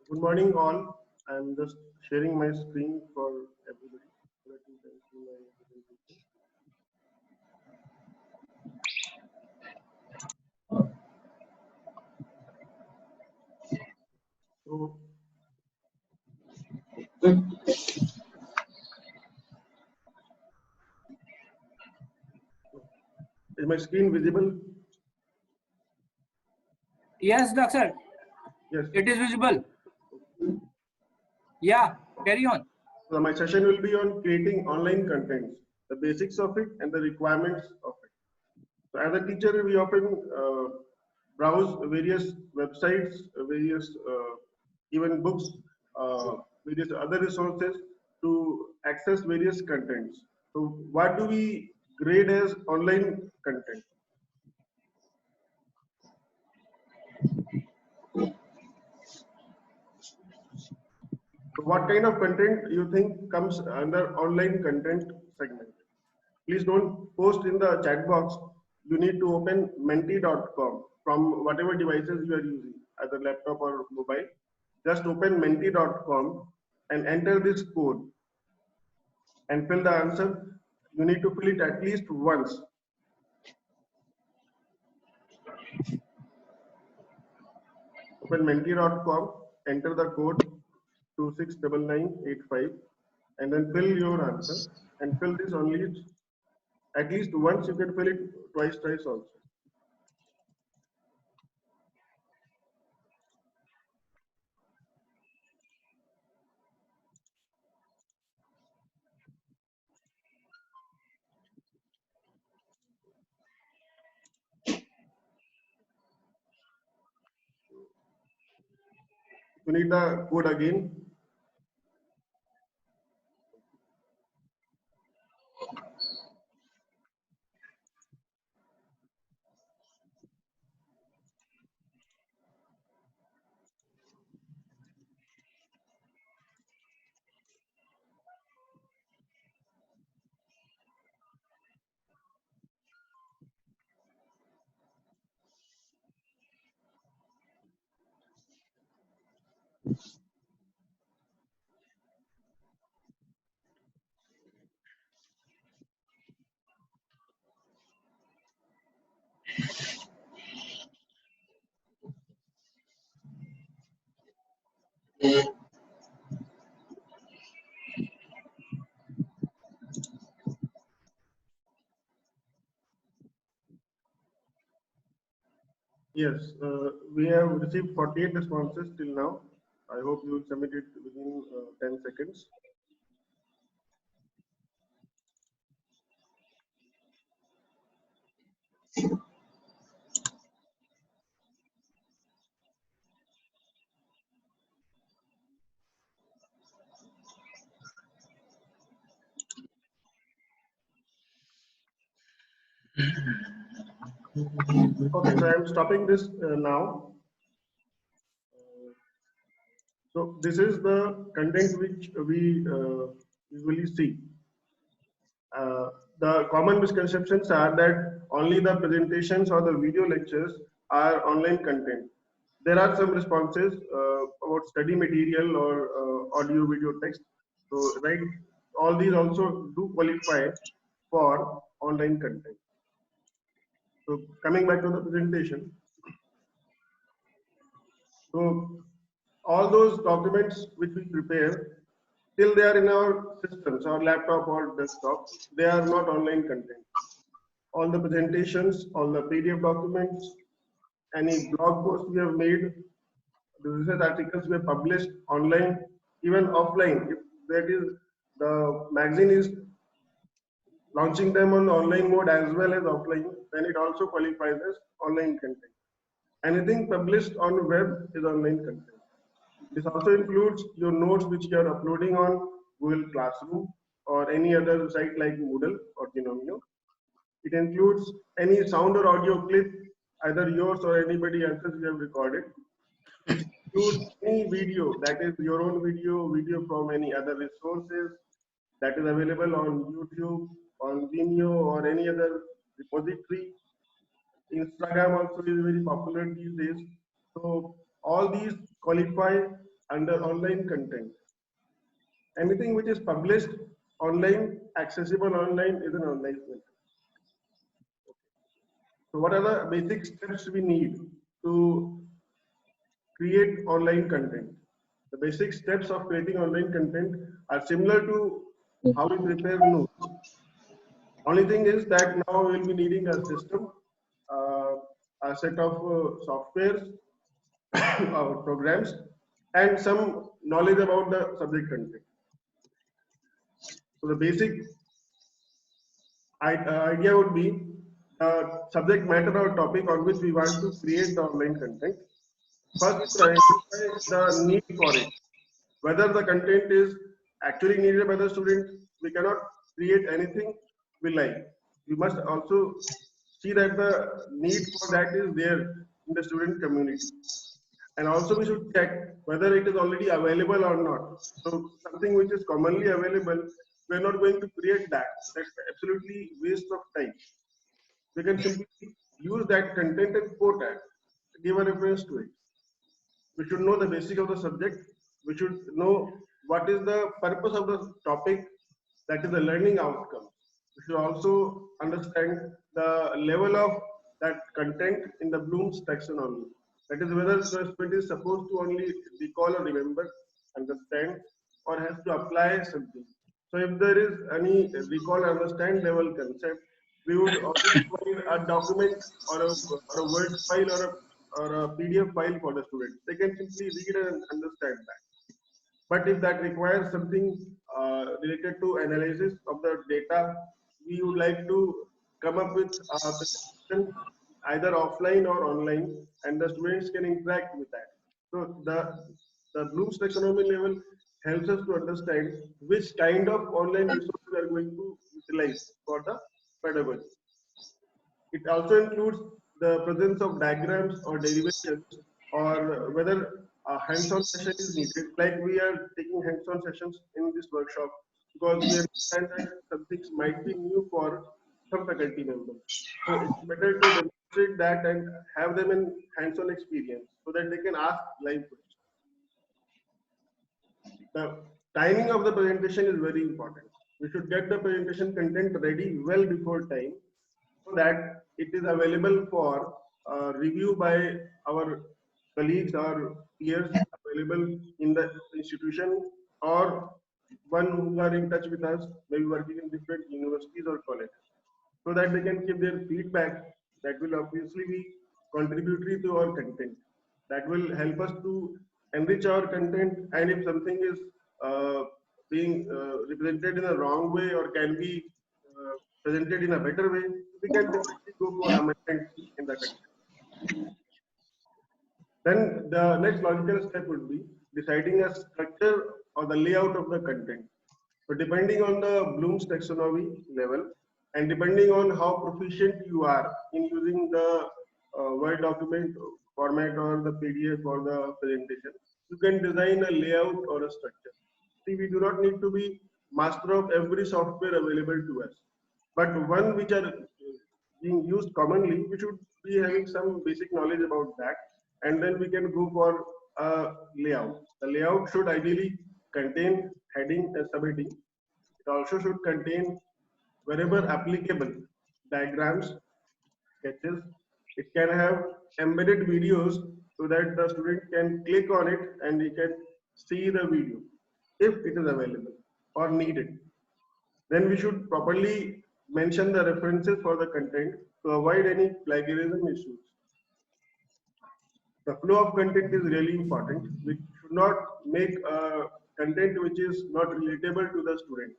Good morning, all. I'm just sharing my screen for everybody so that you can see my presentation. So, is my screen visible? Yes, doctor. Yes. It is visible. Yeah, carry on. So my session will be on creating online contents, the basics of it and the requirements of it. So as a teacher, we often browse various websites, various even books, various other resources to access various contents. So what do we grade as online content? So what kind of content you think comes under online content segment? Please don't post in the chat box. You need to open menti.com from whatever devices you are using, either laptop or mobile. Just open menti.com and enter this code and fill the answer. You need to fill it at least once. Open menti.com, enter the code 269985 and then fill your answer and fill this only at least once. You can fill it twice, thrice also. You need the code again. Yes, we have received 48 responses till now. I hope you will submit it within 10 seconds. Okay, so I am stopping this now. So this is the content which we usually see. The common misconceptions are that only the presentations or the video lectures are online content. There are some responses about study material or audio, video, text. So right, all these also do qualify for online content. So coming back to the presentation. So all those documents which we prepare, till they are in our systems, our laptop or desktop, they are not online content. All the presentations, all the PDF documents, any blog posts we have made, the research articles we have published online, even offline, if that is the magazine is launching them on online mode as well as offline, then it also qualifies as online content. Anything published on web is online content. This also includes your notes which you are uploading on Google Classroom or any other site like Moodle or Genomio. It includes any sound or audio clip, either yours or anybody else's you have recorded. It includes any video, that is your own video, video from any other resources that is available on YouTube, on Vimeo or any other repository. Instagram also is very popular these days. So all these qualify under online content. Anything which is published online, accessible online, is an online content. So what are the basic steps we need to create online content? The basic steps of creating online content are similar to how we prepare notes. Only thing is that now we'll be needing a system, uh, a set of softwares or programs, and some knowledge about the subject content. So the basic idea would be subject matter or topic on which we want to create the online content. First, identify the need for it. Whether the content is actually needed by the student, we cannot create anything we like. We must also see that the need for that is there in the student community. And also we should check whether it is already available or not. So something which is commonly available, we're not going to create that. That's absolutely waste of time. We can simply use that content and quote it, give a reference to it. We should know the basic of the subject. We should know what is the purpose of the topic, that is the learning outcome. We should also understand the level of that content in the Bloom's taxonomy. That is whether the student is supposed to only recall or remember, understand, or has to apply something. So if there is any recall, understand level concept, we would also provide a document or a Word file or a PDF file for the student. They can simply read and understand that. But if that requires something related to analysis of the data, we would like to come up with a presentation either offline or online, and the students can interact with that. So the Bloom's taxonomy level helps us to understand which kind of online resources we are going to utilize for the pedagogy. It also includes the presence of diagrams or derivations, or whether a hands-on session is needed, like we are taking hands-on sessions in this workshop, because we understand that some things might be new for some faculty members. So it's better to demonstrate that and have them in hands-on experience so that they can ask live questions. The timing of the presentation is very important. We should get the presentation content ready well before time, so that it is available for review by our colleagues or peers available in the institution, or one who are in touch with us, maybe working in different universities or colleges, so that they can give their feedback. That will obviously be contributory to our content. That will help us to enrich our content, and if something is being represented in a wrong way or can be presented in a better way, we can definitely go for amendment in the content. Then the next logical step would be deciding a structure or the layout of the content. So depending on the Bloom's taxonomy level, and depending on how proficient you are in using the Word document format or the PDF or the presentation, you can design a layout or a structure. See, we do not need to be master of every software available to us, but one which are being used commonly, we should be having some basic knowledge about that, and then we can go for a layout. The layout should ideally contain heading and subheading. It also should contain, wherever applicable, diagrams, sketches. It can have embedded videos so that the student can click on it and he can see the video if it is available or needed. Then we should properly mention the references for the content to avoid any plagiarism issues. The flow of content is really important. We should not make content which is not relatable to the student.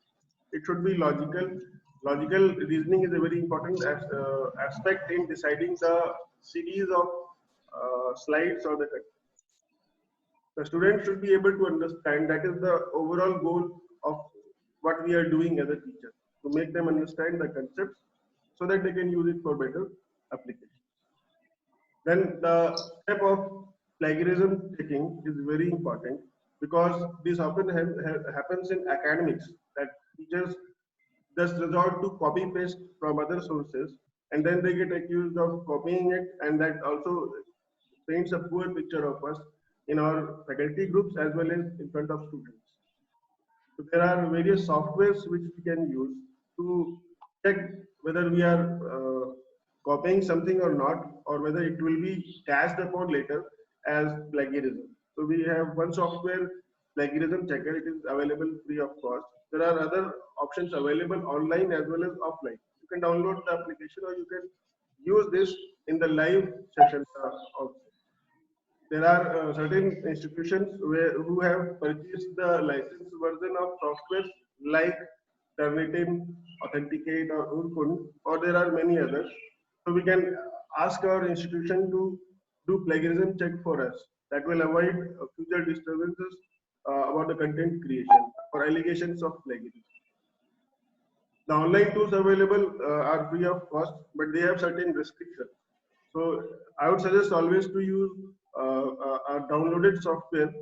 It should be logical. Logical reasoning is a very important aspect in deciding the series of slides or the content. The student should be able to understand, that is the overall goal of what we are doing as a teacher, to make them understand the concepts so that they can use it for better application. Then the step of plagiarism checking is very important, because this often happens in academics, that teachers just resort to copy paste from other sources, and then they get accused of copying it, and that also paints a poor picture of us. in our faculty groups as well as in front of students. So there are various softwares which we can use to check whether we are copying something or not, or whether it will be cast upon later as plagiarism. So we have one software, plagiarism checker. It is available free of cost. There are other options available online as well as offline. You can download the application or you can use this in the live session also. There are certain institutions who have purchased the licensed version of software like Turnitin, Authenticate, or Urkund, or there are many others. So we can ask our institution to do plagiarism check for us. That will avoid future disturbances about the content creation or allegations of plagiarism. The online tools available are free of cost, but they have certain restrictions. So I would suggest always to use a downloaded software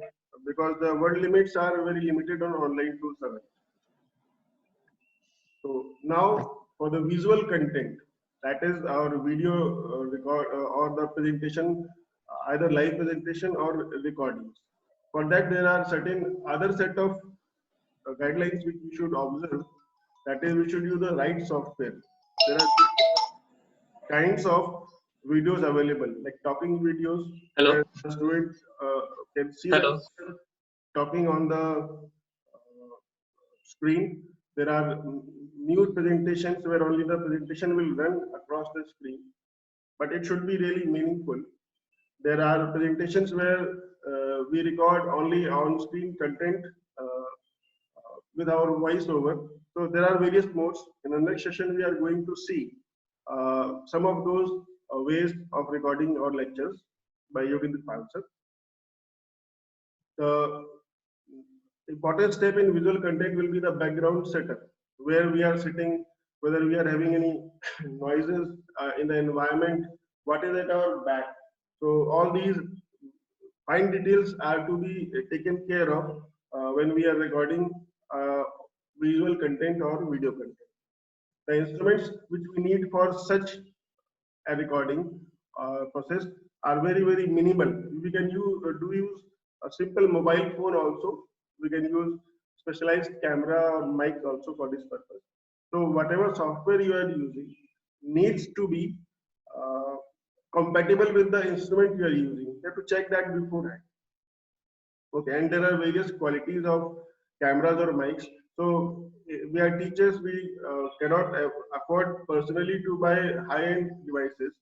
because the word limits are very limited on online tools available. So now for the visual content, that is our video record or the presentation, either live presentation or recordings. For that, there are certain other set of guidelines which we should observe. That is, we should use the right software. There are kinds of videos available, like talking videos, Hello. where the student can see Hello. the talking on the screen. There are news presentations where only the presentation will run across the screen, but it should be really meaningful. There are presentations where we record only on-screen content with our voiceover. So there are various modes. In the next session, we are going to see some of those ways of recording our lectures by Yogendra Pal sir. The important step in visual content will be the background setup, where we are sitting, whether we are having any noises in the environment, what is at our back. So all these fine details are to be taken care of when we are recording visual content or video content. The instruments which we need for such a recording process are very minimal. We can use a simple mobile phone also. We can use specialized camera or mic also for this purpose. So whatever software you are using needs to be compatible with the instrument you are using. You have to check that beforehand. Okay, and there are various qualities of cameras or mics. So we are teachers, we cannot afford personally to buy high-end devices.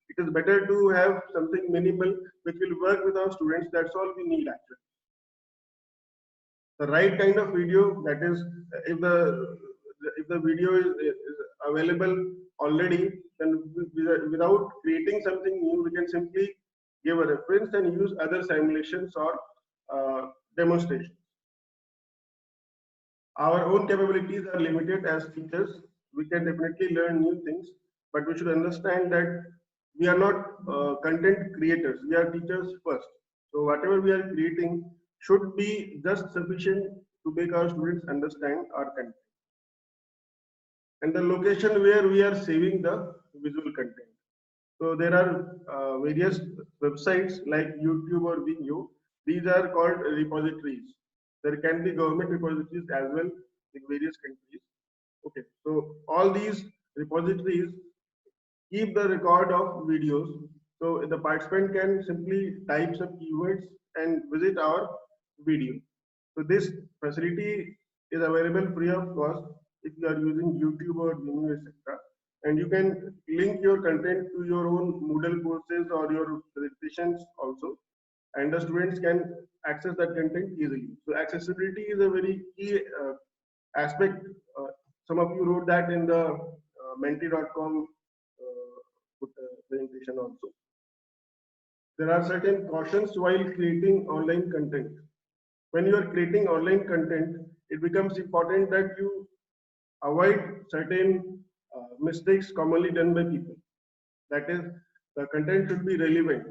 It is better to have something minimal which will work with our students. That's all we need actually. The right kind of video, that is, if the video is available already, then without creating something new, we can simply give a reference and use other simulations or demonstrations. Our own capabilities are limited as teachers. We can definitely learn new things, but we should understand that we are not content creators. We are teachers first. So whatever we are creating should be just sufficient to make our students understand our content. And the location where we are saving the visual content. So there are various websites like YouTube or Vimeo. These are called repositories. There can be government repositories as well in various countries. Okay, so all these repositories keep the record of videos. So the participant can simply type some keywords and visit our video. So this facility is available free of cost if you are using YouTube or Vimeo, etc. And you can link your content to your own Moodle courses or your presentations also, and the students can access that content easily. So accessibility is a very key aspect. Some of you wrote that in the menti.com presentation also. There are certain cautions while creating online content. When you are creating online content, it becomes important that you avoid certain mistakes commonly done by people. That is, the content should be relevant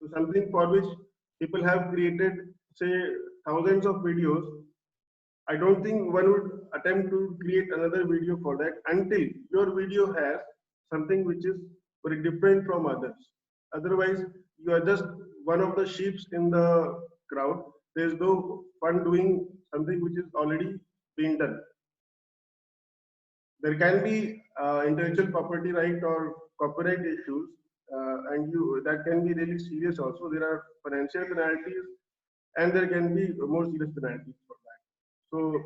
to something for which people have created, say, thousands of videos. I don't think one would attempt to create another video for that until your video has something which is very different from others. Otherwise, you are just one of the sheep in the crowd. There is no fun doing something which is already being done. There can be intellectual property right or copyright issues, and that can be really serious also. There are financial penalties, and there can be more serious penalties for that. So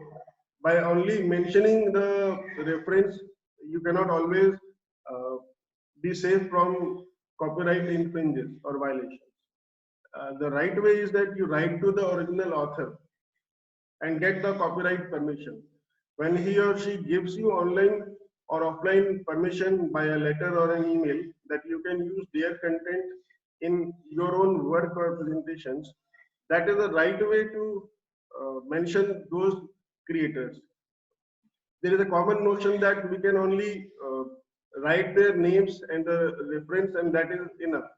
by only mentioning the reference, you cannot always be safe from copyright infringes or violations. The right way is that you write to the original author and get the copyright permission. When he or she gives you online or offline permission by a letter or an email that you can use their content in your own work or presentations, that is the right way to mention those creators. There is a common notion that we can only write their names and the reference and that is enough.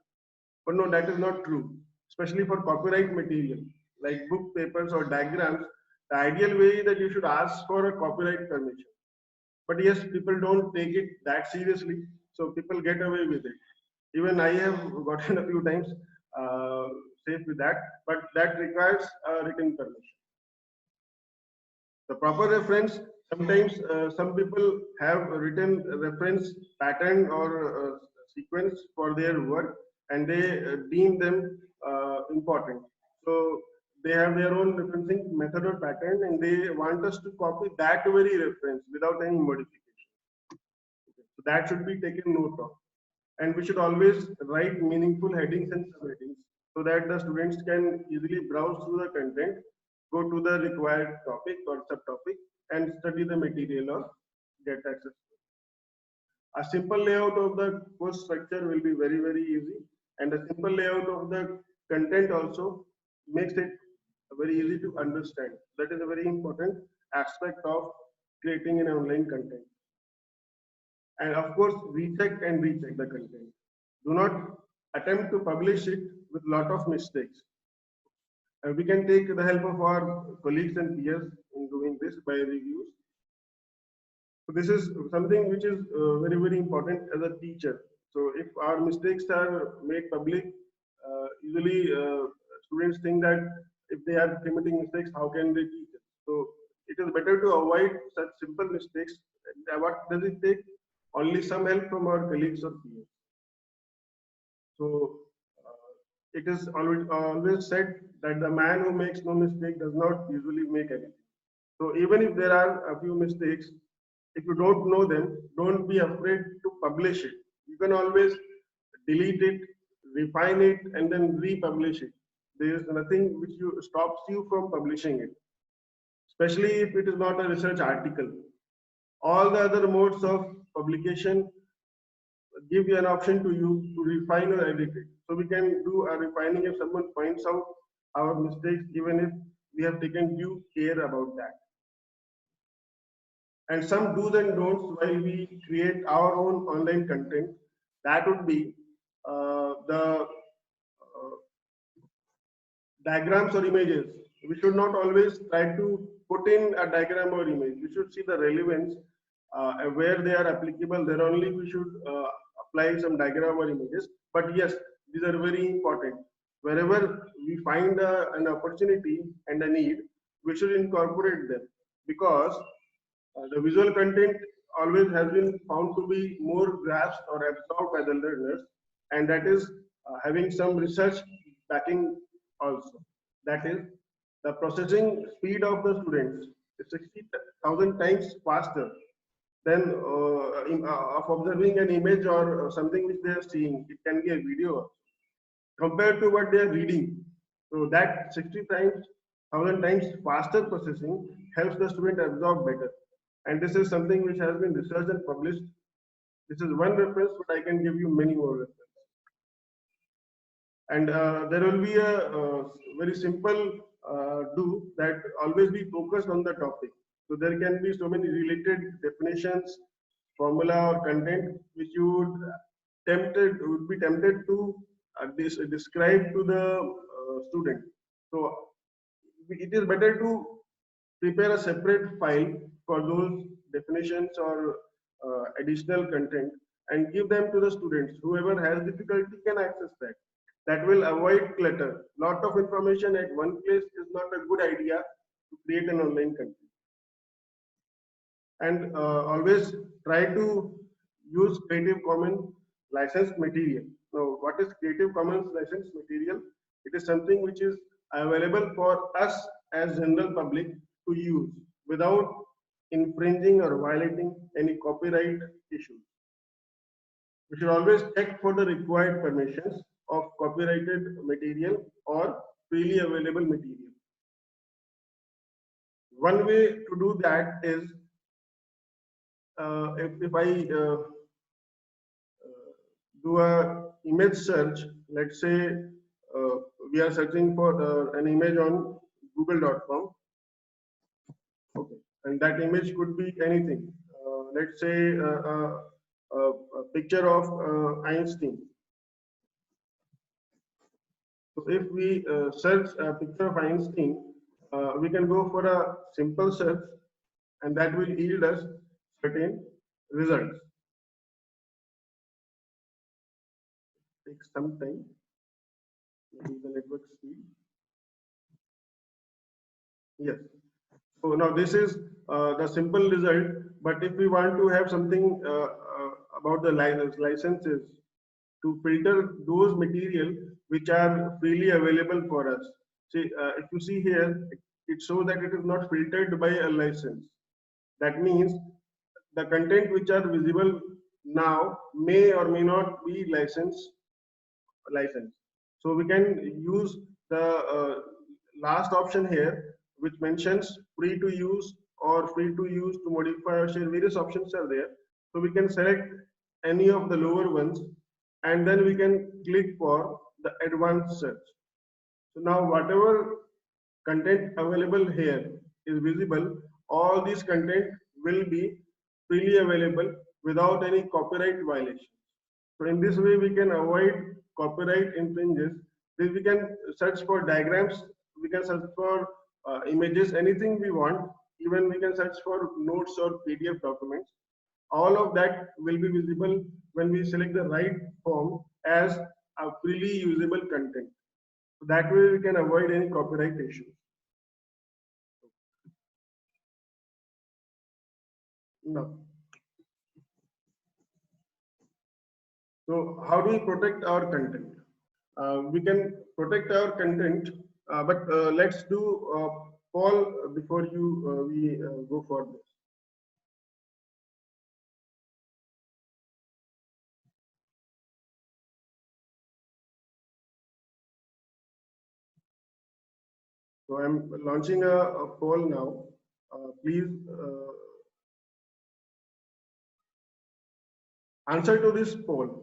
But no, that is not true, especially for copyright material like book papers or diagrams. The ideal way is that you should ask for a copyright permission. But yes, people don't take it that seriously, so people get away with it. Even I have gotten a few times safe with that, but that requires a written permission. The proper reference, sometimes some people have a written reference pattern or sequence for their work and they deem them important. So they have their own referencing method or pattern and they want us to copy that very reference without any modification. So that should be taken note of. And we should always write meaningful headings and subheadings so that the students can easily browse through the content, go to the required topic or subtopic and study the material or get access. A simple layout of the course structure will be very, very easy, and a simple layout of the content also makes it very easy to understand. That is a very important aspect of creating an online content. And of course, recheck and recheck the content. Do not attempt to publish it with lot of mistakes. We can take the help of our colleagues and peers in doing this by reviews. So this is something which is very, very important as a teacher. So if our mistakes are made public, usually students think that if they are committing mistakes, how can they teach it? So it is better to avoid such simple mistakes. What does it take? Only some help from our colleagues or peers. So it is always said that the man who makes no mistake does not usually make anything. So even if there are a few mistakes, if you don't know them, don't be afraid to publish it. You can always delete it, refine it, and then republish it. There is nothing which stops you from publishing it, especially if it is not a research article. All the other modes of publication give you an option to you to refine or edit it. So we can do a refining if someone points out our mistakes, even if we have taken due care about that. And some do's and don'ts while we create our own online content, that would be the diagrams or images. We should not always try to put in a diagram or image. We should see the relevance where they are applicable. There only we should apply some diagram or images. But yes, these are very important. Wherever we find an opportunity and a need, we should incorporate them because the visual content always has been found to be more grasped or absorbed by the learners, and that is having some research backing also. That is, the processing speed of the students is 60,000 times faster than of observing an image or something which they are seeing. It can be a video compared to what they are reading. So that 60,000 times faster processing helps the student absorb better. And this is something which has been researched and published. This is one reference, but I can give you many more references. And there will be a very simple do that always be focused on the topic. So there can be so many related definitions, formula or content which you would be tempted to describe to the student. So it is better to prepare a separate file for those definitions or additional content and give them to the students. Whoever has difficulty can access that. That will avoid clutter. Lot of information at one place is not a good idea to create an online content. And always try to use Creative Commons licensed material. Now, what is Creative Commons licensed material? It is something which is available for us as general public to use without infringing or violating any copyright issues. We should always check for the required permissions of copyrighted material or freely available material. One way to do that is if I do a image search, let's say we are searching for an image on google.com. Okay, and that image could be anything. Let's say a picture of Einstein. So if we search a picture of Einstein, we can go for a simple search, and that will yield us certain results. Takes some time, maybe the network speed. Yes. So now this is the simple result, but if we want to have something about the licenses to filter those material which are freely available for us. See, if you see here, it shows that it is not filtered by a license. That means the content which are visible now may or may not be licensed. So we can use the last option here, which mentions free to use or free to use, to modify or share. Various options are there. So we can select any of the lower ones, and then we can click for the advanced search. So now whatever content available here is visible, all these content will be freely available without any copyright violation. So in this way, we can avoid copyright infringes. We can search for diagrams, we can search for images, anything we want. Even we can search for notes or PDF documents. All of that will be visible when we select the right form as a freely usable content. So that way we can avoid any copyright issues. No. So how do we protect our content? We can protect our content, but let's do poll before we go for this. So I'm launching a poll now. Please answer to this poll.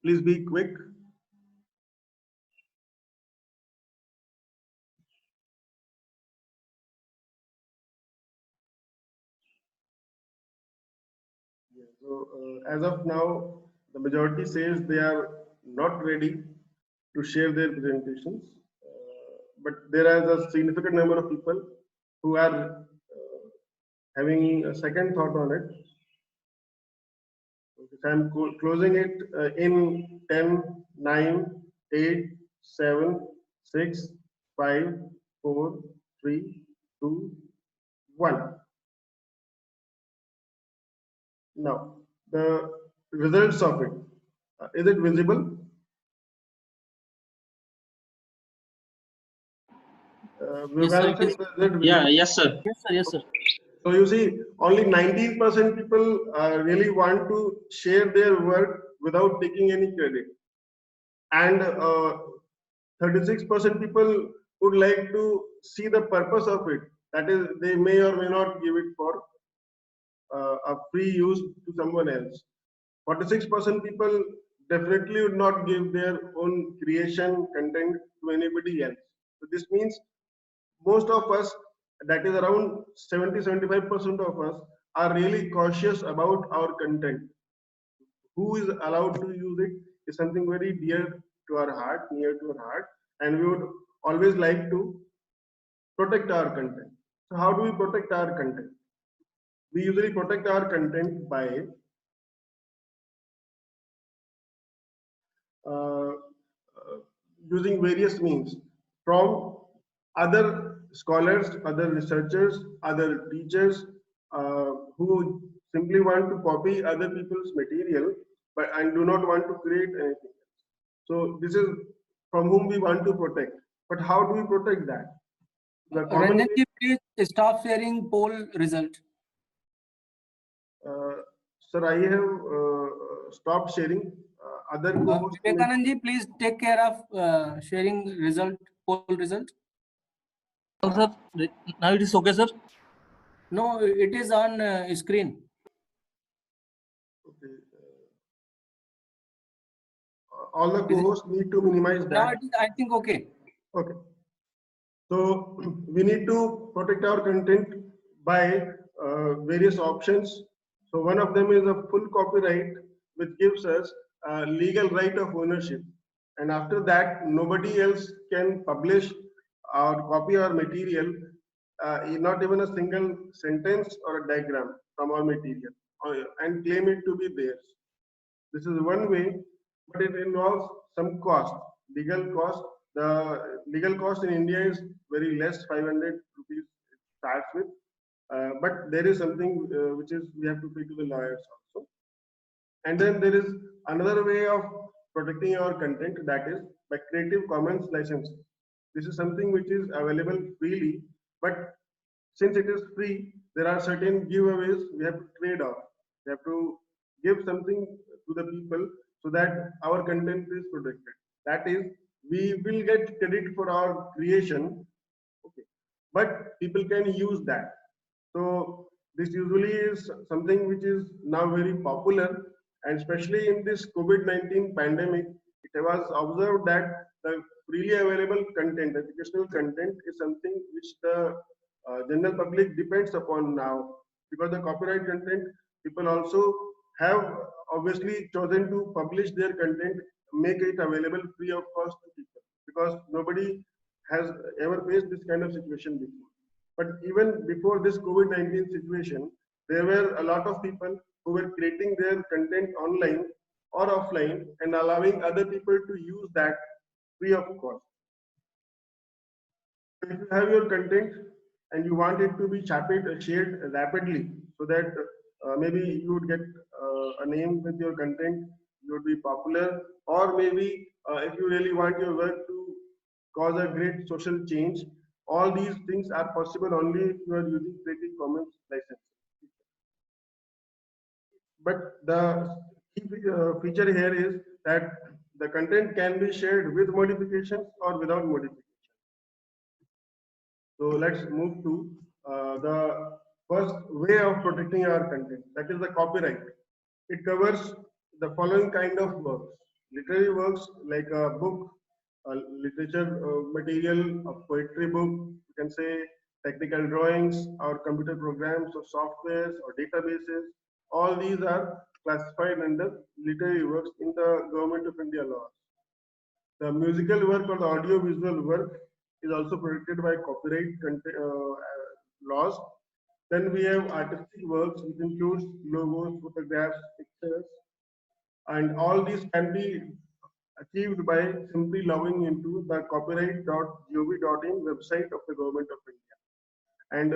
Please be quick. So as of now, the majority says they are not ready to share their presentations, but there is a significant number of people who are having a second thought on it. Okay, I'm closing it in 10, 9, 8, 7, 6, 5, 4, 3, 2, 1. Now, the results of it, is it visible? Yes, sir, it is. Yeah, yes, sir. Yes, sir. Yes, sir. So you see, only 19% people really want to share their work without taking any credit, and 36% people would like to see the purpose of it. That is, they may or may not give it for a free use to someone else. 46% people definitely would not give their own creation content to anybody else. So this means most of us, that is around 70-75% of us, are really cautious about our content. Who is allowed to use it is something very dear to our heart, near to our heart, and we would always like to protect our content. So how do we protect our content? We usually protect our content by uh, using various means from other scholars, other researchers, other teachers who simply want to copy other people's material but and do not want to create anything else. So this is from whom we want to protect. But how do we protect that? The common Ranjan ji, please stop sharing poll result. Sir, I have stopped sharing. Other co-hosts. Vivekanand ji, please take care of sharing result, poll result. Sir, now it is okay, sir. No, it is on screen. Okay. All the co-hosts need to minimize that. Now it is, I think, okay. Okay. So we need to protect our content by various options. So one of them is a full copyright, which gives us a legal right of ownership. And after that, nobody else can publish or copy our material, not even a single sentence or a diagram from our material, and claim it to be theirs. This is one way, but it involves some cost, legal cost. The legal cost in India is very less, 500 rupees it starts with. But there is something which is we have to pay to the lawyers also. And then there is another way of protecting our content, that is by Creative Commons license. This is something which is available freely, but since it is free, there are certain giveaways we have to trade off. We have to give something to the people so that our content is protected. That is, we will get credit for our creation, okay, but people can use that. So this usually is something which is now very popular, and especially in this COVID-19 pandemic, it was observed that the freely available content, educational content, is something which the general public depends upon now, because the copyright content, people also have obviously chosen to publish their content, make it available free of cost to people, because nobody has ever faced this kind of situation before. But even before this COVID-19 situation, there were a lot of people who were creating their content online or offline and allowing other people to use that free of cost. If you have your content and you want it to be shared rapidly, so that maybe you would get a name with your content, you would be popular, or maybe if you really want your work to cause a great social change, all these things are possible only if you are using Creative Commons license. But the key feature here is that the content can be shared with modifications or without modifications. So let's move to the first way of protecting our content, that is the copyright. It covers the following kind of works: literary works like a book, a literature material, a poetry book, you can say technical drawings or computer programs or softwares or databases. All these are classified under literary works in the Government of India laws. The musical work or the audio visual work is also protected by copyright laws. Then we have artistic works, which includes logos, photographs, pictures, and all these can be achieved by simply logging into the copyright.gov.in website of the Government of India. And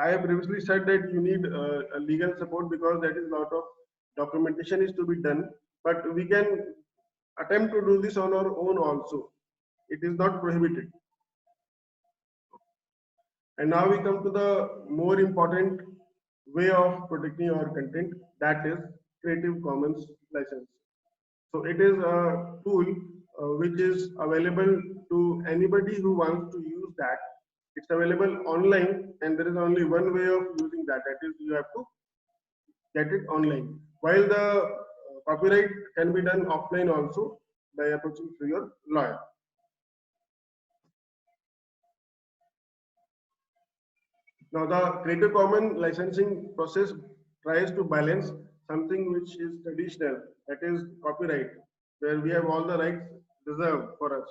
I have previously said that you need a legal support, because that is a lot of documentation is to be done. But we can attempt to do this on our own also. It is not prohibited. And now we come to the more important way of protecting our content, that is Creative Commons license. So it is a tool which is available to anybody who wants to use that. It's available online, and there is only one way of using that. That is, you have to get it online. While the copyright can be done offline also by approaching through your lawyer. Now, the Creative Commons licensing process tries to balance something which is traditional, that is copyright, where we have all the rights reserved for us.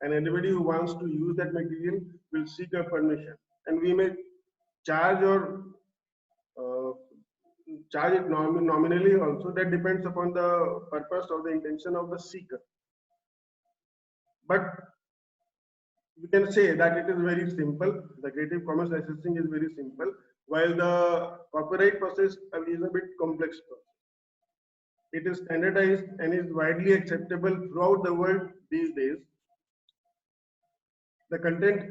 And anybody who wants to use that material will seek a permission. And we may charge or charge it nominally also. That depends upon the purpose or the intention of the seeker. But we can say that it is very simple. The Creative Commons licensing is very simple, while the copyright process is a bit complex process. It is standardized and is widely acceptable throughout the world these days. The content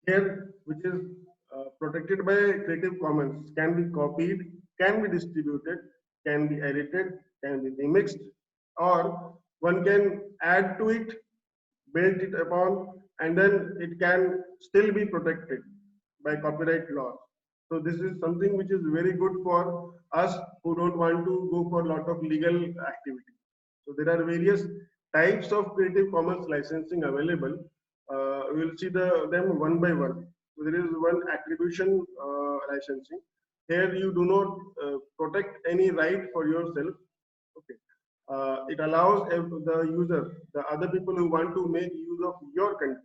here, which is protected by Creative Commons, can be copied, can be distributed, can be edited, can be remixed, or one can add to it, build it upon, and then it can still be protected by copyright law. So this is something which is very good for us who don't want to go for a lot of legal activity. So there are various types of Creative Commons licensing available. We'll see them one by one. So there is one attribution licensing. Here you do not protect any right for yourself. Okay. It allows the user, the other people who want to make use of your content,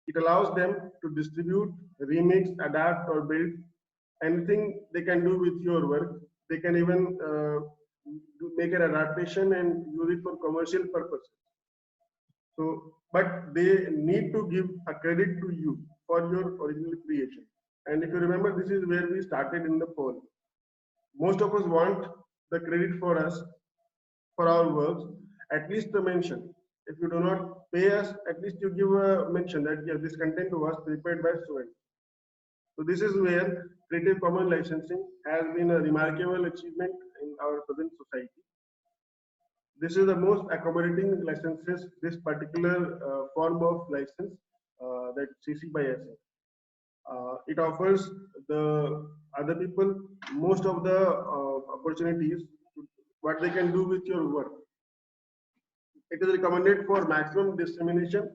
it allows them to distribute, remix, adapt, or build anything they can do with your work. They can even make an adaptation and use it for commercial purposes. So, but they need to give a credit to you for your original creation. And if you remember, this is where we started in the poll. Most of us want the credit for us, for our works, at least a mention. If you do not pay us, at least you give a mention that yes, this content was prepared by so and so. This is where Creative Commons licensing has been a remarkable achievement in our present society. This is the most accommodating licenses, this particular form of license, that CC by SA. It offers the other people most of the opportunities, what they can do with your work. It is recommended for maximum dissemination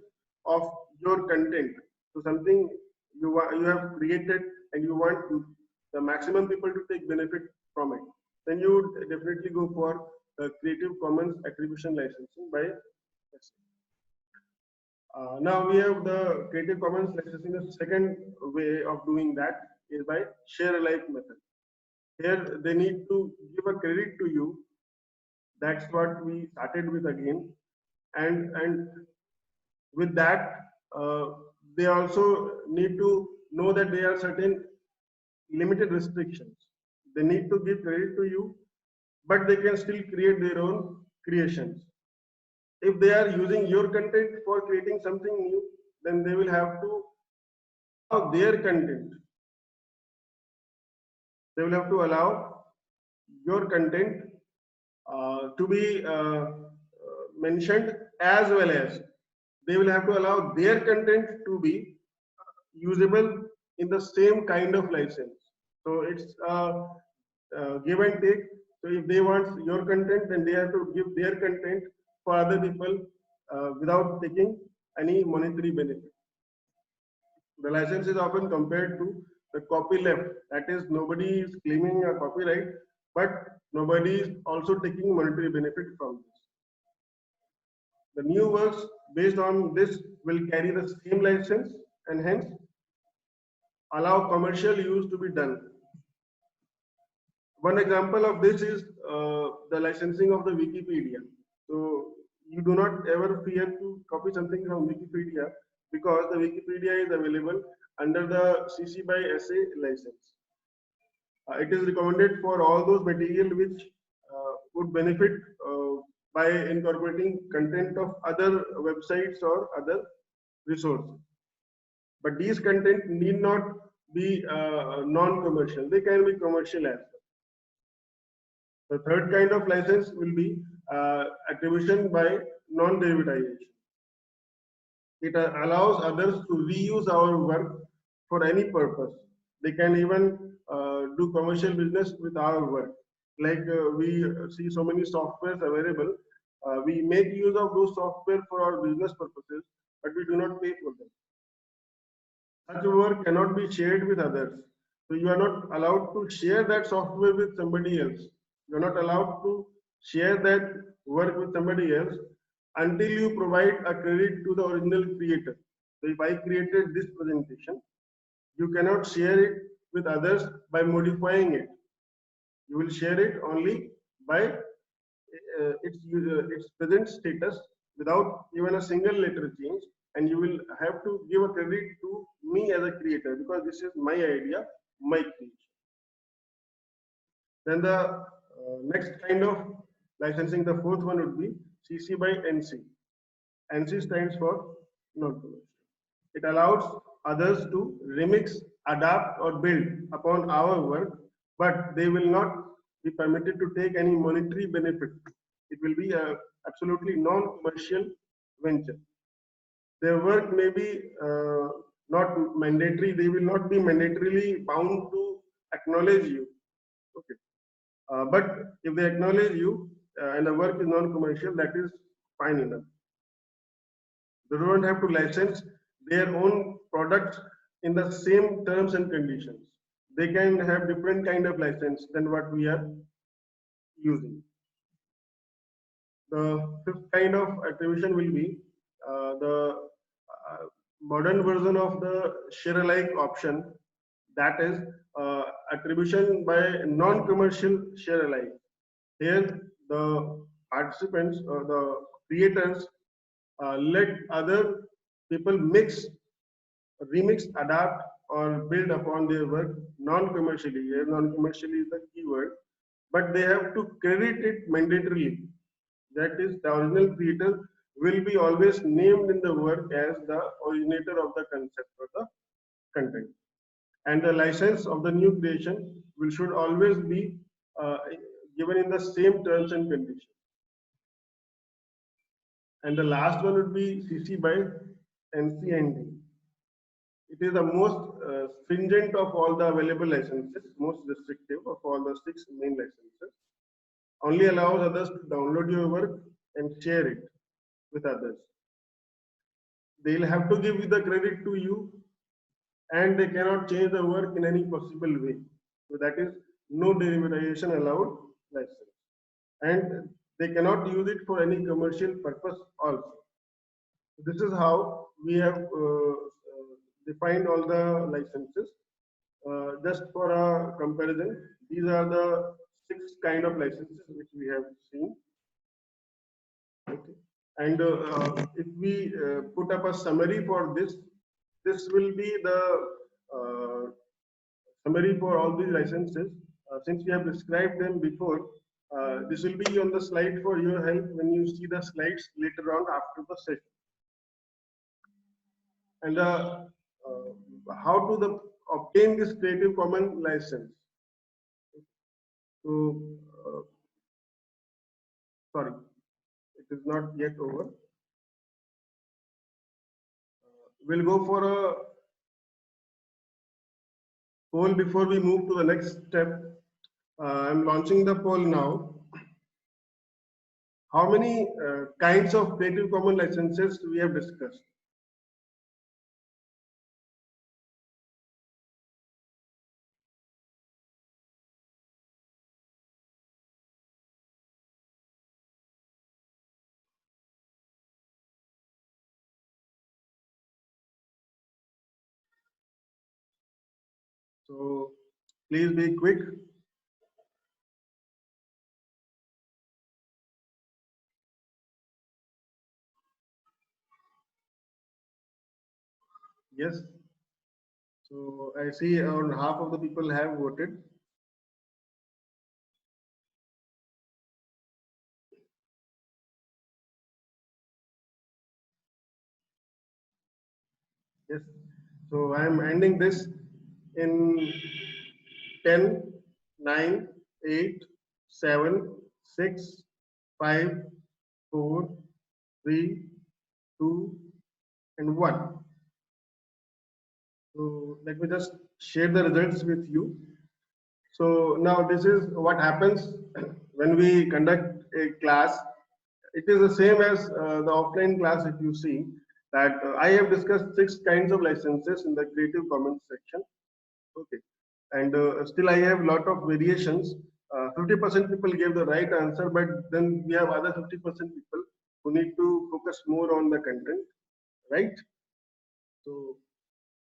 of your content. So something you have created and you want the maximum people to take benefit from it, then you would definitely go for the Creative Commons attribution licensing by SA. Now we have the Creative Commons licensing. The second way of doing that is by share alike method. Here they need to give a credit to you. That's what we started with again. And with that, they also need to know that there are certain limited restrictions. They need to give credit to you, but they can still create their own creations. If they are using your content for creating something new, then they will have to allow their content. They will have to allow your content to be mentioned, as well as they will have to allow their content to be usable in the same kind of license. So it's give and take. So if they want your content, then they have to give their content for other people without taking any monetary benefit. The license is often compared to the copyleft. That is, nobody is claiming a copyright, but nobody is also taking monetary benefit from this. The new works based on this will carry the same license and hence allow commercial use to be done. One example of this is the licensing of the Wikipedia. So you do not ever fear to copy something from Wikipedia because the Wikipedia is available under the CC by SA license. It is recommended for all those material which would benefit by incorporating content of other websites or other resources. But these content need not be non-commercial. They can be commercial as well. The third kind of license will be attribution by non-derivatization. It allows others to reuse our work for any purpose. They can even do commercial business with our work. Like we see so many softwares available. We make use of those software for our business purposes, but we do not pay for them. Such work cannot be shared with others. So you are not allowed to share that software with somebody else. You are not allowed to share that work with somebody else until you provide a credit to the original creator. So if I created this presentation, you cannot share it with others by modifying it. You will share it only by its present status without even a single letter change, and you will have to give a credit to me as a creator because this is my idea, my creation. Then the next kind of licensing, the fourth one would be CC by NC. NC stands for non-commercial. It allows others to remix, adapt, or build upon our work, but they will not be permitted to take any monetary benefit. It will be a absolutely non-commercial venture. Their work may be not mandatory. They will not be mandatorily bound to acknowledge you. Okay. But if they acknowledge you and the work is non-commercial, that is fine enough. They don't have to license their own products in the same terms and conditions. They can have different kind of license than what we are using. The fifth kind of attribution will be the modern version of the share-alike option, that is attribution by non-commercial share-alike. Here, the participants or the creators let other people mix, remix, adapt, or build upon their work non-commercially. Here, non-commercially is the keyword, but they have to credit it mandatorily. That is, the original creator will be always named in the work as the originator of the concept or the content. And the license of the new creation should always be given in the same terms and conditions. And the last one would be CC by NC&D. It is the most stringent of all the available licenses, most restrictive of all the 6 main licenses. Only allows others to download your work and share it with others. They'll have to give the credit to you, and they cannot change the work in any possible way. So that is no derivation allowed license. And they cannot use it for any commercial purpose also. This is how we have defined all the licenses. Just for a comparison, these are the 6 kind of licenses which we have seen. Okay. And if we put up a summary for this, this will be the summary for all these licenses. Since we have described them before, this will be on the slide for your help when you see the slides later on after the session. And how to obtain this Creative Commons license. So, sorry, it is not yet over. We'll go for a poll before we move to the next step. I'm launching the poll now. How many kinds of Creative Commons licenses we have discussed? So please be quick. Yes. So I see around half of the people have voted. Yes. So I am ending this in 10, 9, 8, 7, 6, 5, 4, 3, 2, and 1. So let me just share the results with you. So now this is what happens when we conduct a class. It is the same as the offline class if you see. that I have discussed 6 kinds of licenses in the Creative Commons section. Okay, and still I have lot of variations. 50% people gave the right answer, but then we have other 50% people who need to focus more on the content, right? So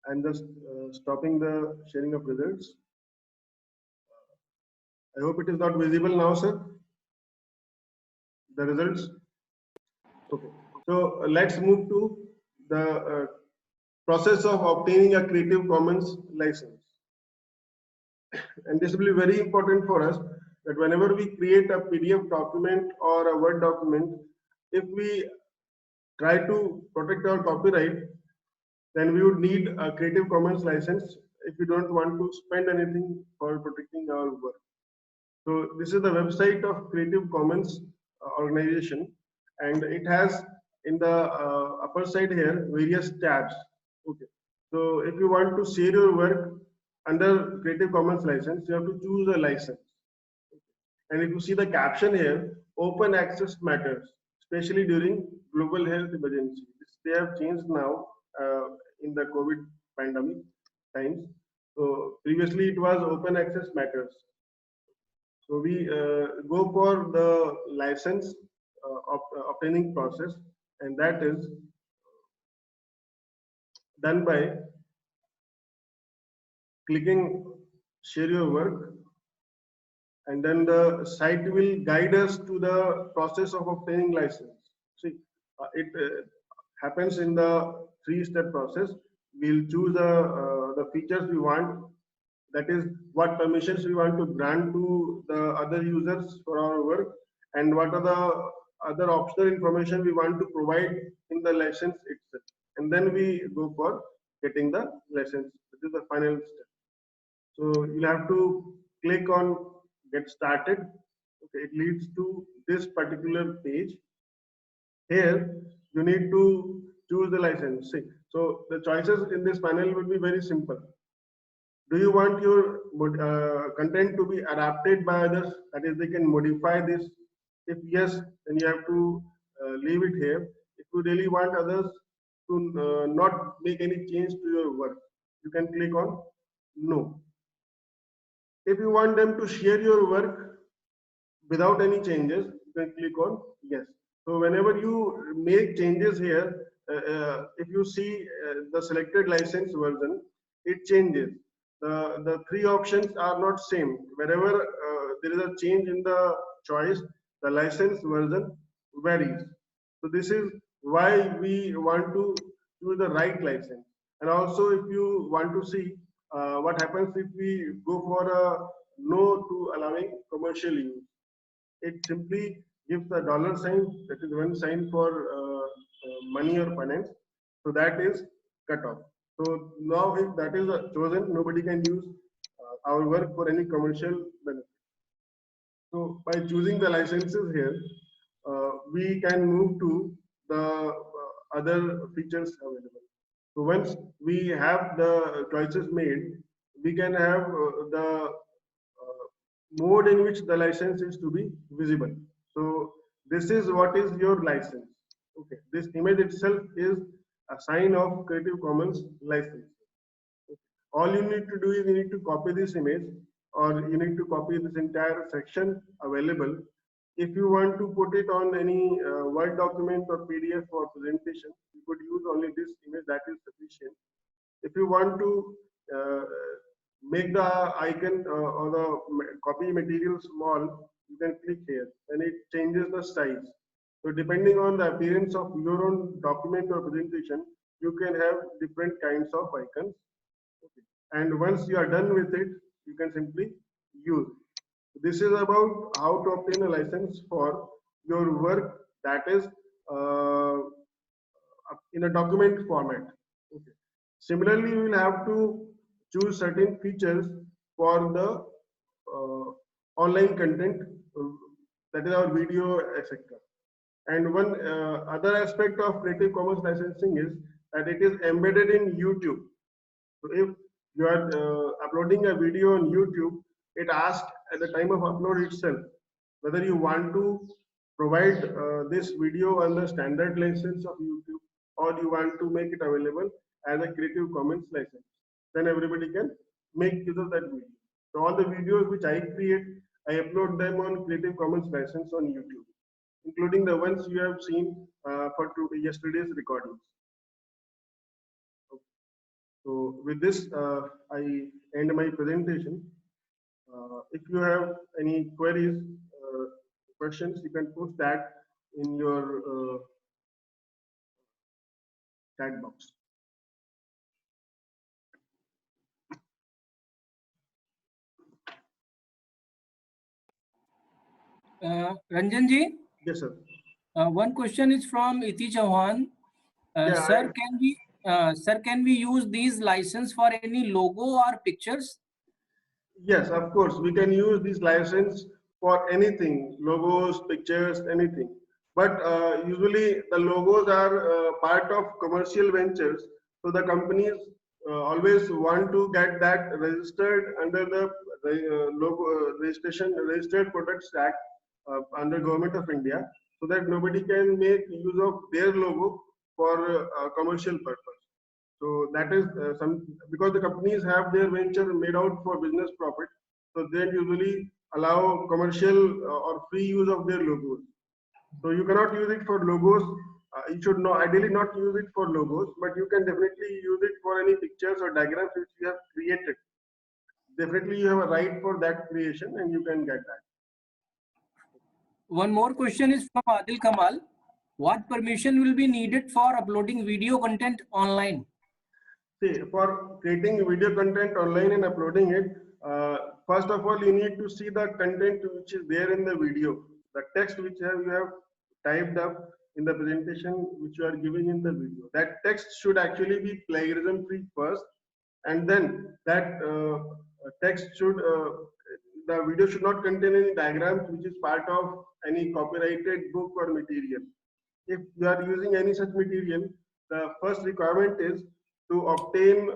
I'm just stopping the sharing of results. I hope it is not visible now, sir. The results. Okay. So let's move to the process of obtaining a Creative Commons license. And this will be very important for us that whenever we create a PDF document or a Word document, if we try to protect our copyright, then we would need a Creative Commons license if we don't want to spend anything for protecting our work. So this is the website of Creative Commons organization, and it has in the upper side here various tabs. Okay, so if you want to share your work under Creative Commons license, you have to choose a license. And if you see the caption here, open access matters, especially during global health emergency. They have changed now in the COVID pandemic times. So previously it was open access matters. So we go for the license obtaining process, and that is done by clicking share your work, and then the site will guide us to the process of obtaining license. See, it happens in the 3-step process. We'll choose the features we want, that is what permissions we want to grant to the other users for our work, and what are the other optional information we want to provide in the license itself. And then we go for getting the license. This is the final step. So you'll have to click on get started. Okay, it leads to this particular page. Here you need to choose the license. See, so the choices in this panel will be very simple. Do you want your content to be adapted by others? That is, they can modify this. If yes, then you have to leave it here. If you really want others to not make any change to your work, you can click on no. If you want them to share your work without any changes, you can click on yes. So whenever you make changes here, if you see the selected license version, it changes. The 3 options are not same. Wherever there is a change in the choice, the license version varies. So this is why we want to choose the right license. And also, if you want to see what happens if we go for a no to allowing commercial use, it simply gives a $sign, that is one sign for money or finance. So that is cut off. So now if that is chosen, nobody can use our work for any commercial benefit. So by choosing the licenses here, we can move to the other features available. So once we have the choices made, we can have the mode in which the license is to be visible. So this is what is your license. Okay, this image itself is a sign of Creative Commons license. Okay. All you need to do is you need to copy this image, or you need to copy this entire section available. If you want to put it on any Word document or PDF or presentation, you could use only this image, that is sufficient. If you want to make the icon or the copy material small, you can click here and it changes the size. So depending on the appearance of your own document or presentation, you can have different kinds of icons. Okay. And once you are done with it, you can simply use. This is about how to obtain a license for your work that is in a document format. Okay. Similarly, you will have to choose certain features for the online content, that is our video, etc. And one other aspect of Creative Commons licensing is that it is embedded in YouTube. So if you are uploading a video on YouTube, it asks at the time of upload itself whether you want to provide this video under standard license of YouTube, or you want to make it available as a Creative Commons license. Then everybody can make use of that video. So all the videos which I create, I upload them on Creative Commons license on YouTube, including the ones you have seen for yesterday's recordings. So with this, I end my presentation. If you have any queries, questions, you can post that in your chat box. Ranjan ji? Yes, sir. One question is from Iti Chauhan. Sir, can we use these license for any logo or pictures? Yes, of course. We can use this license for anything, logos, pictures, anything. But usually the logos are part of commercial ventures. So the companies always want to get that registered under the Registered Products Act under Government of India, so that nobody can make use of their logo for commercial purpose. So that is because the companies have their venture made out for business profit, so they usually allow commercial or free use of their logos. So you cannot use it for logos. You should ideally not use it for logos, but you can definitely use it for any pictures or diagrams which you have created. Definitely you have a right for that creation and you can get that. One more question is from Adil Kamal. What permission will be needed for uploading video content online? See, for creating video content online and uploading it, first of all, you need to see the content which is there in the video. The text which you have typed up in the presentation which you are giving in the video. That text should actually be plagiarism free first, and then that text should, the video should not contain any diagrams which is part of any copyrighted book or material. If you are using any such material, the first requirement is to obtain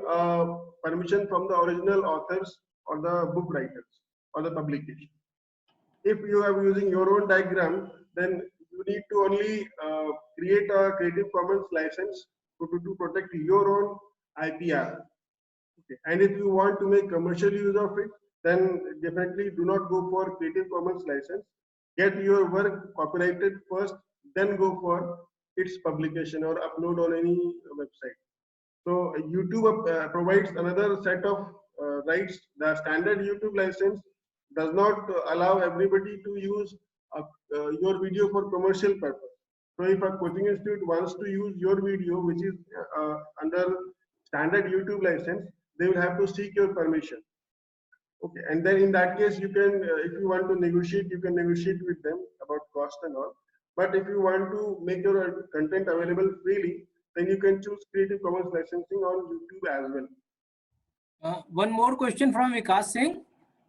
permission from the original authors or the book writers or the publication. If you are using your own diagram, then you need to only create a Creative Commons license to protect your own IPR. Okay. And if you want to make commercial use of it, then definitely do not go for Creative Commons license. Get your work copyrighted first, then go for its publication or upload on any website. So YouTube provides another set of rights. The standard YouTube license does not allow everybody to use your video for commercial purpose. So if a coaching institute wants to use your video, which is under standard YouTube license, they will have to seek your permission. Okay, and then in that case, you can, if you want to negotiate, you can negotiate with them about cost and all. But if you want to make your content available freely, then you can choose Creative Commons licensing on YouTube as well. One more question from Vikas Singh.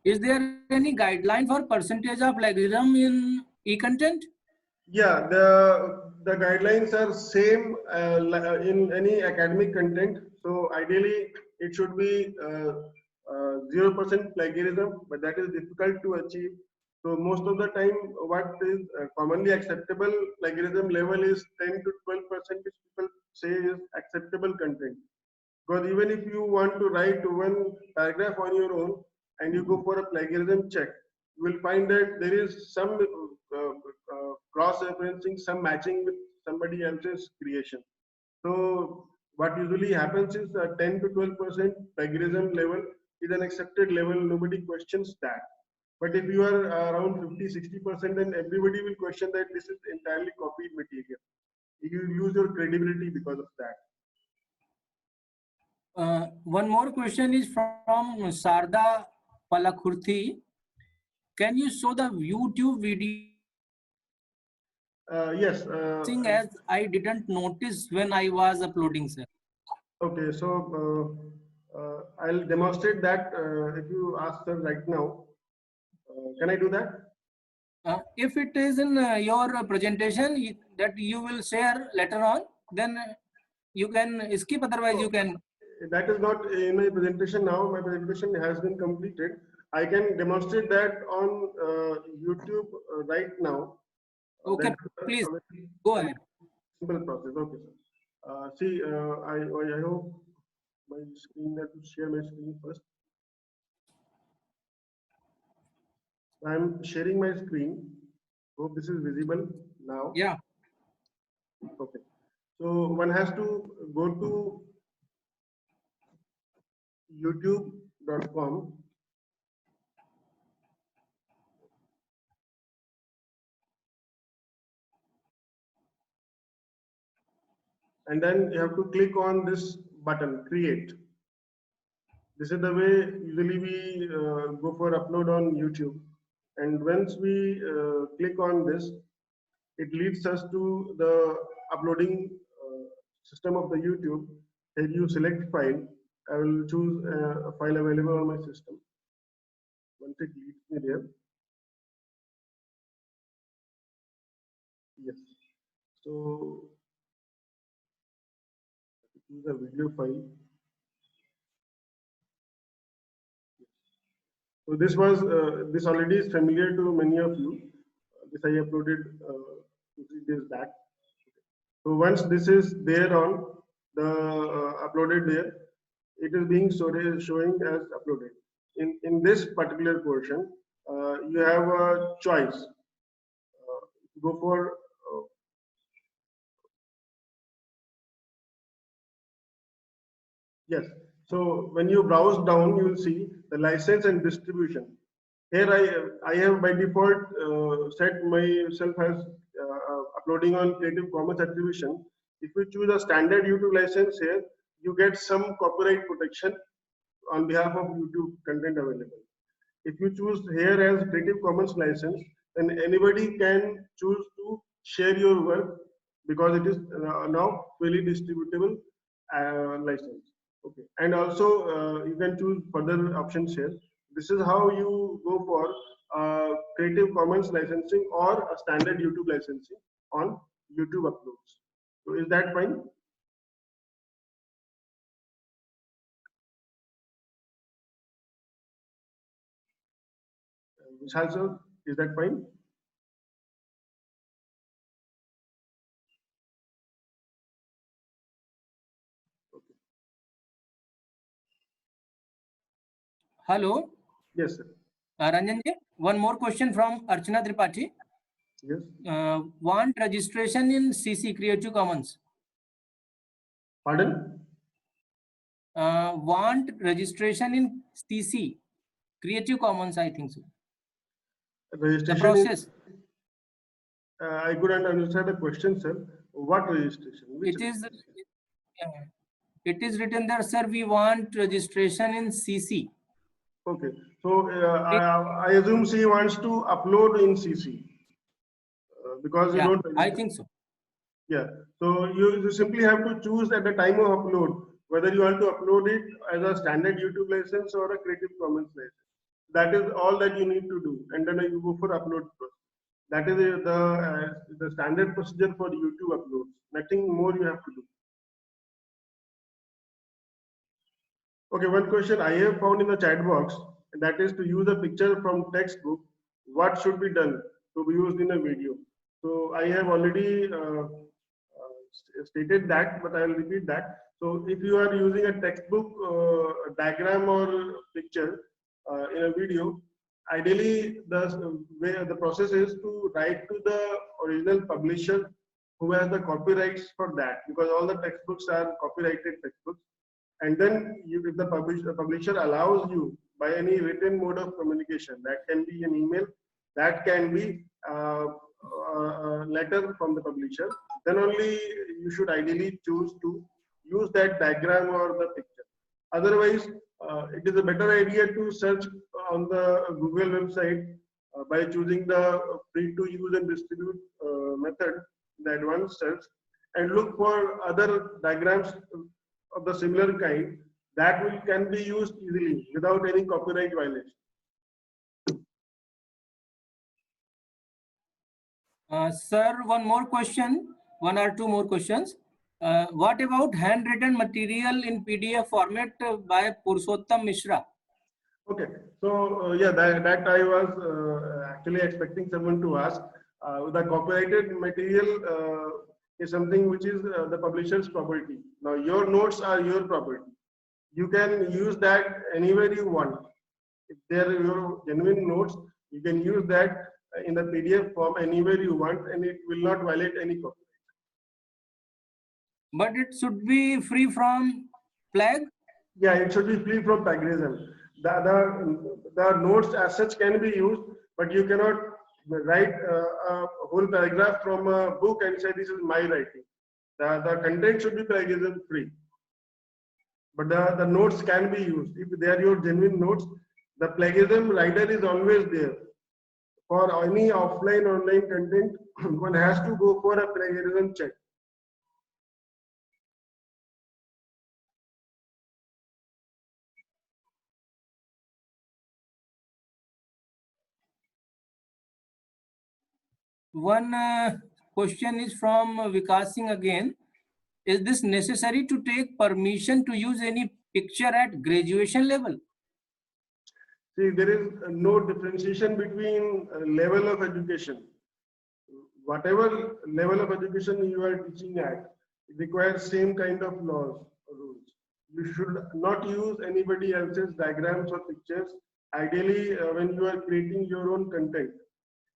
Is there any guideline for percentage of plagiarism in e-content? Yeah, the guidelines are same in any academic content. So ideally, it should be 0% plagiarism, but that is difficult to achieve. So most of the time, what is commonly acceptable plagiarism level is 10 to 12%, which people say is acceptable content. Because even if you want to write one paragraph on your own and you go for a plagiarism check, you will find that there is some cross-referencing, some matching with somebody else's creation. So what usually happens is 10 to 12% plagiarism level is an accepted level. Nobody questions that. But if you are around 50-60%, then everybody will question that this is entirely copied material. You lose your credibility because of that. One more question is from Sarda Palakhurthi. Can you show the YouTube video? Yes. As I didn't notice when I was uploading, sir. Okay, so I'll demonstrate that if you ask sir right now. Can I do that? If it is in your presentation that you will share later on, then you can skip, otherwise you can. That is not in my presentation now. My presentation has been completed. I can demonstrate that on YouTube right now. Okay, please go ahead. Simple process. Okay, sir. See, I hope my screen, I have to share my screen first. I'm sharing my screen. Hope this is visible now. Yeah. Okay. So one has to go to youtube.com. And then you have to click on this button, create. This is the way usually we go for upload on YouTube. And once we click on this, it leads us to the uploading system of the YouTube. Here you select file. I will choose a file available on my system. Once it leads me there. Yes. So choose a video file. So this was this already is familiar to many of you. This I uploaded 2-3 days back. So once this is there on the uploaded there, it is being showing as uploaded. In this particular portion, you have a choice. Go for yes. So when you browse down, you will see the license and distribution. Here I have by default set myself as uploading on Creative Commons attribution. If you choose a standard YouTube license here, you get some copyright protection on behalf of YouTube content available. If you choose here as Creative Commons license, then anybody can choose to share your work because it is now freely distributable license. Okay, and also you can choose further options here. This is how you go for Creative Commons licensing or a standard YouTube licensing on YouTube uploads. So is that fine? Vishal sir, is that fine? Okay. Hello. Yes, sir. Ranjan ji, one more question from Archana Tripathi. Yes. Want registration in CC Creative Commons? Pardon? Want registration in CC Creative Commons, I think so. Registration. The process. I couldn't understand the question, sir. What registration? Which it is written there, sir. We want registration in CC. Okay. So I assume she wants to upload in CC because you don't. I think so. Yeah. So you simply have to choose at the time of upload whether you want to upload it as a standard YouTube license or a Creative Commons license. That is all that you need to do, and then you go for upload process. That is the standard procedure for YouTube uploads. Nothing more you have to do. Okay, one question I have found in the chat box, and that is to use a picture from textbook. What should be done to be used in a video? So I have already stated that, but I will repeat that. So if you are using a textbook diagram or picture in a video, ideally the process is to write to the original publisher who has the copyrights for that, because all the textbooks are copyrighted textbooks. And then if the publisher allows you by any written mode of communication, that can be an email, that can be a letter from the publisher, then only you should ideally choose to use that diagram or the picture. Otherwise, it is a better idea to search on the Google website by choosing the free to use and distribute method, the advanced search, and look for other diagrams of the similar kind that can be used easily without any copyright violation. Sir, one more question, one or two more questions. What about handwritten material in PDF format by Purushottam Mishra? Okay, so yeah, that I was actually expecting someone to ask. The copyrighted material is something which is the publisher's property. Now your notes are your property. You can use that anywhere you want. If they are your genuine notes, you can use that in the PDF form anywhere you want, and it will not violate any copyright. But it should be free from flag? Yeah, it should be free from plagiarism. The notes as such can be used, but you cannot write a whole paragraph from a book and say this is my writing. The content should be plagiarism free. But the notes can be used. If they are your genuine notes, the plagiarism rider is always there. For any offline, online content, one has to go for a plagiarism check. One question is from Vikas Singh again. Is this necessary to take permission to use any picture at graduation level? See, there is no differentiation between level of education. Whatever level of education you are teaching at, it requires same kind of laws or rules. You should not use anybody else's diagrams or pictures. Ideally, when you are creating your own content,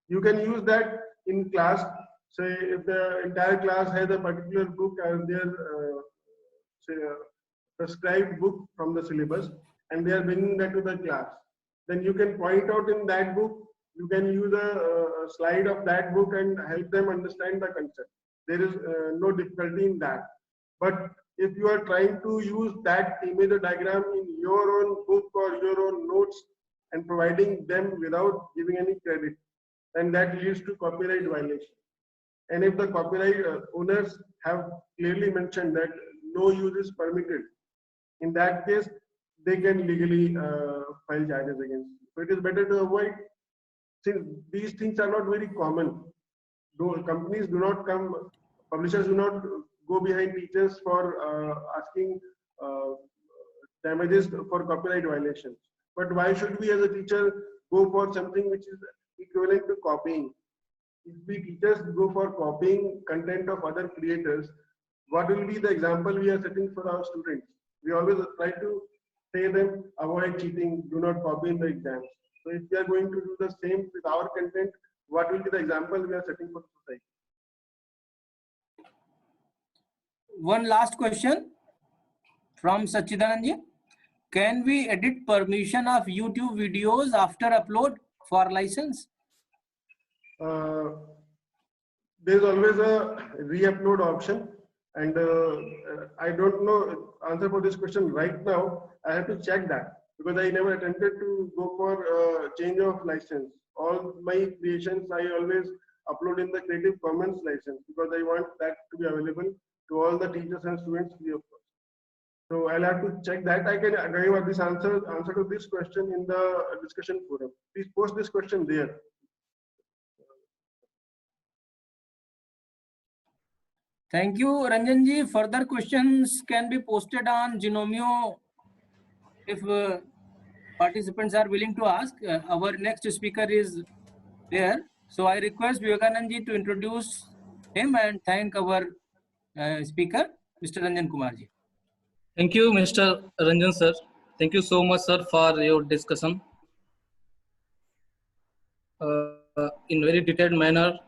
you can use that in class. Say if the entire class has a particular book as their say prescribed book from the syllabus, and they are bringing that to the class, then you can point out in that book, you can use a slide of that book and help them understand the concept. There is no difficulty in that. But if you are trying to use that image or diagram in your own book or your own notes and providing them without giving any credit, then that leads to copyright violation. And if the copyright owners have clearly mentioned that no use is permitted, in that case, they can legally file charges against you. So it is better to avoid, since these things are not very common. Though companies do not come, publishers do not go behind teachers for asking damages for copyright violations. But why should we as a teacher go for something which is equivalent to copying? If we teachers go for copying content of other creators, what will be the example we are setting for our students? We always try to say them, avoid cheating, do not copy in the exams. So if we are going to do the same with our content, what will be the example we are setting for society? One last question from Sachidanand. Can we edit permission of YouTube videos after upload for license? There's always a re-upload option, and I don't know answer for this question right now. I have to check that because I never attempted to go for change of license. All my creations I always upload in the Creative Commons license because I want that to be available to all the teachers and students free of cost. So I'll have to check that. I can give this answer to this question in the discussion forum. Please post this question there. Thank you, Ranjanji. Further questions can be posted on Genomio if participants are willing to ask. Our next speaker is there. So I request Vivekanandji to introduce him and thank our speaker, Mr. Ranjan Kumarji. Thank you, Mr. Ranjan sir. Thank you so much, sir, for your discussion. In very detailed manner,